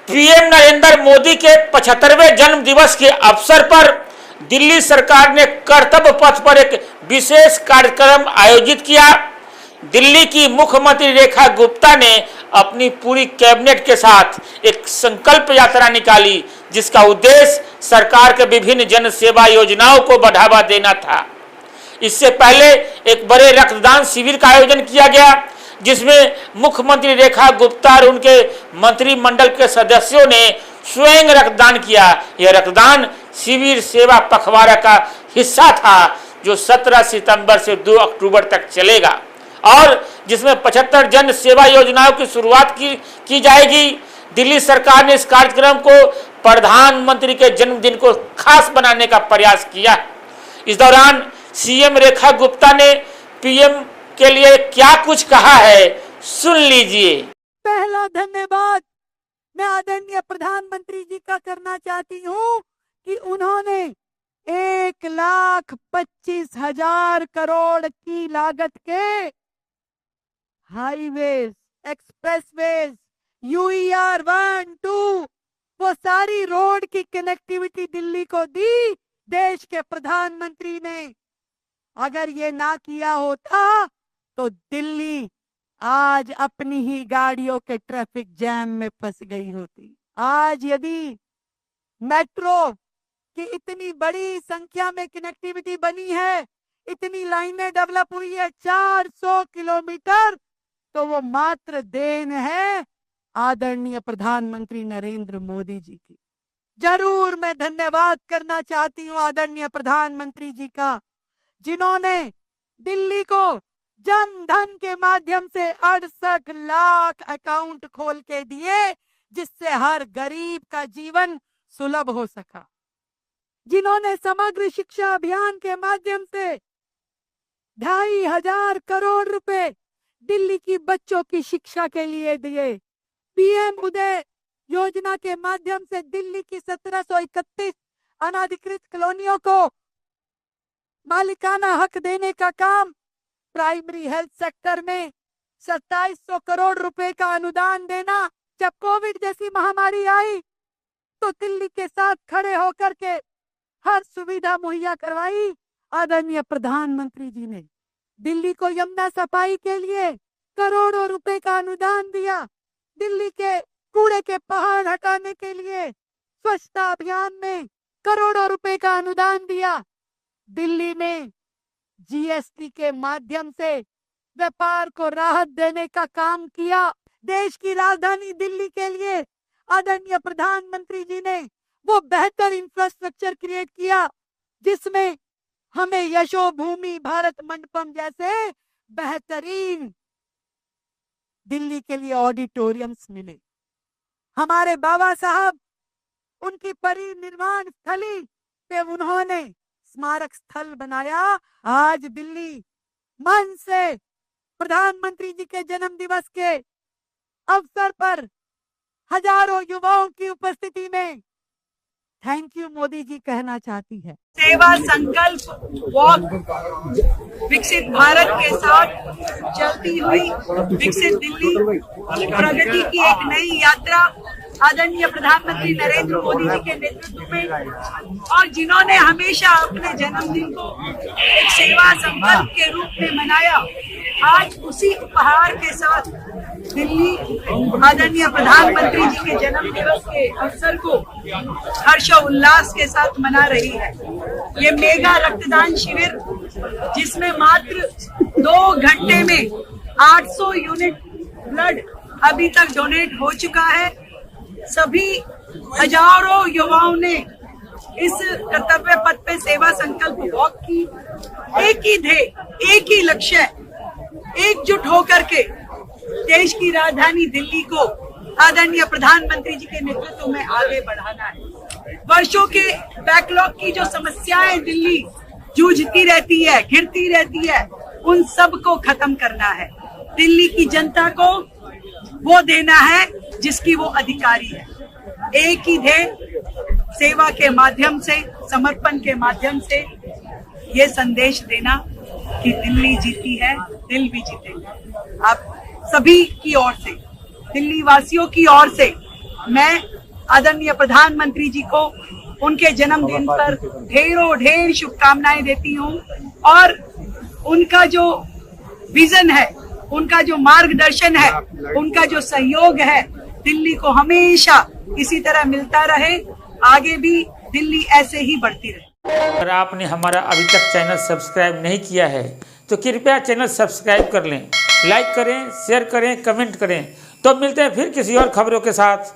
PM Narendra Modi के 75वें जन्म दिवस के अवसर पर दिल्ली सरकार ने कर्तव्य पथ पर एक विशेष कार्यक्रम आयोजित किया। दिल्ली की मुख्यमंत्री रेखा गुप्ता ने अपनी पूरी कैबिनेट के साथ एक संकल्प यात्रा निकाली, जिसका उद्देश्य सरकार के विभिन्न जन सेवा योजनाओं को बढ़ावा देना था। इससे पहले एक बड़े रक्तदान शिविर का आयोजन किया गया, जिसमें मुख्यमंत्री रेखा गुप्ता और उनके मंत्रिमंडल के सदस्यों ने स्वयं रक्तदान किया। यह रक्तदान शिविर सेवा पखवाड़ा का हिस्सा था, जो 17 सितंबर से 2 अक्टूबर तक चलेगा और जिसमें 75 जन सेवा योजनाओं की शुरुआत की जाएगी। दिल्ली सरकार ने इस कार्यक्रम को प्रधानमंत्री के जन्मदिन को खास बनाने का प्रयास किया। इस दौरान सीएम रेखा गुप्ता ने पीएम के लिए क्या कुछ कहा है, सुन लीजिए। पहला धन्यवाद मैं आदरणीय प्रधानमंत्री जी का करना चाहती हूँ कि उन्होंने 1,25,000 करोड़ की लागत के हाईवेज, एक्सप्रेसवेज, यूईआर 1, 2 वो सारी रोड की कनेक्टिविटी दिल्ली को दी देश के प्रधानमंत्री ने। अगर ये ना किया होता तो दिल्ली आज अपनी ही गाड़ियों के ट्रैफिक जैम में फंस गई होती। आज यदि मेट्रो की इतनी बड़ी संख्या में कनेक्टिविटी बनी है, इतनी लाइनें डेवलप हुई है 400 किलोमीटर, तो वो मात्र देन है आदरणीय प्रधानमंत्री नरेंद्र मोदी जी की। जरूर मैं धन्यवाद करना चाहती हूँ आदरणीय प्रधानमंत्री जी का, जिन्होंने दिल्ली को जन धन के माध्यम से 68 लाख अकाउंट खोल के दिए, जिससे हर गरीब का जीवन सुलभ हो सका। जिन्होंने समग्र शिक्षा अभियान के माध्यम से 2,500 करोड़ रुपए दिल्ली की बच्चों की शिक्षा के लिए दिए। पीएम उदय योजना के माध्यम से दिल्ली की 1731 अनाधिकृत कॉलोनियों को मालिकाना हक देने का काम, प्राइमरी हेल्थ सेक्टर में 2700 करोड़ रुपए का अनुदान देना। जब कोविड जैसी महामारी आई तो दिल्ली के साथ खड़े होकर के हर सुविधा मुहैया करवाई आदरणीय प्रधानमंत्री जी ने। दिल्ली को यमुना सफाई के लिए करोड़ों रुपए का अनुदान दिया। दिल्ली के कूड़े के पहाड़ हटाने के लिए स्वच्छता अभियान में करोड़ों रुपए का अनुदान दिया। दिल्ली में जीएसटी के माध्यम से व्यापार को राहत देने का काम किया। देश की राजधानी दिल्ली के लिए आदरणीय प्रधानमंत्री जी ने वो बेहतर इंफ्रास्ट्रक्चर क्रिएट किया, जिसमें हमें यशोभूमि, भारत मंडपम जैसे बेहतरीन दिल्ली के लिए ऑडिटोरियम्स मिले। हमारे बाबा साहब उनकी परिनिर्वाण स्थली पे उन्होंने स्मारक स्थल बनाया। आज दिल्ली मन से प्रधानमंत्री जी के जन्म दिवस के अवसर पर हजारों युवाओं की उपस्थिति में थैंक यू मोदी जी कहना चाहती है। सेवा संकल्प वॉक विकसित भारत के साथ चलती हुई विकसित दिल्ली प्रगति की एक नई यात्रा आदरणीय प्रधानमंत्री नरेंद्र मोदी जी के नेतृत्व में, और जिन्होंने हमेशा अपने जन्मदिन को एक सेवा संकल्प के रूप में मनाया, आज उसी उपहार के साथ दिल्ली आदरणीय प्रधानमंत्री जी के जन्म दिवस के अवसर को हर्षोल्लास के साथ मना रही है। ये मेगा रक्तदान शिविर, जिसमें मात्र 2 घंटे में 800 यूनिट ब्लड अभी तक डोनेट हो चुका है। सभी हजारों युवाओं ने इस कर्तव्य पथ पे सेवा संकल्प वॉक की। एक ही ध्येय, एक ही लक्ष्य, एकजुट होकर के देश की राजधानी दिल्ली को आदरणीय प्रधानमंत्री जी के नेतृत्व में आगे बढ़ाना है। वर्षों के बैकलॉग की जो समस्याएं दिल्ली जूझती रहती है, घिरती रहती है, उन सब को खत्म करना है। दिल्ली की जनता को वो देना है जिसकी वो अधिकारी है। एक ही ध्येय, सेवा के माध्यम से, समर्पण के माध्यम से ये संदेश देना कि दिल्ली जीती है, दिल भी जीतेगा। आप सभी की ओर से, दिल्ली वासियों की ओर से मैं आदरणीय प्रधानमंत्री जी को उनके जन्मदिन पर ढेर शुभकामनाएं देती हूँ। और उनका जो विजन है, उनका जो मार्गदर्शन है, उनका जो सहयोग है, दिल्ली को हमेशा इसी तरह मिलता रहे, आगे भी दिल्ली ऐसे ही बढ़ती रहे। अगर आपने हमारा अभी तक चैनल सब्सक्राइब नहीं किया है तो कृपया चैनल सब्सक्राइब कर लें, लाइक करें, शेयर करें, कमेंट करें। तो मिलते हैं फिर किसी और खबरों के साथ।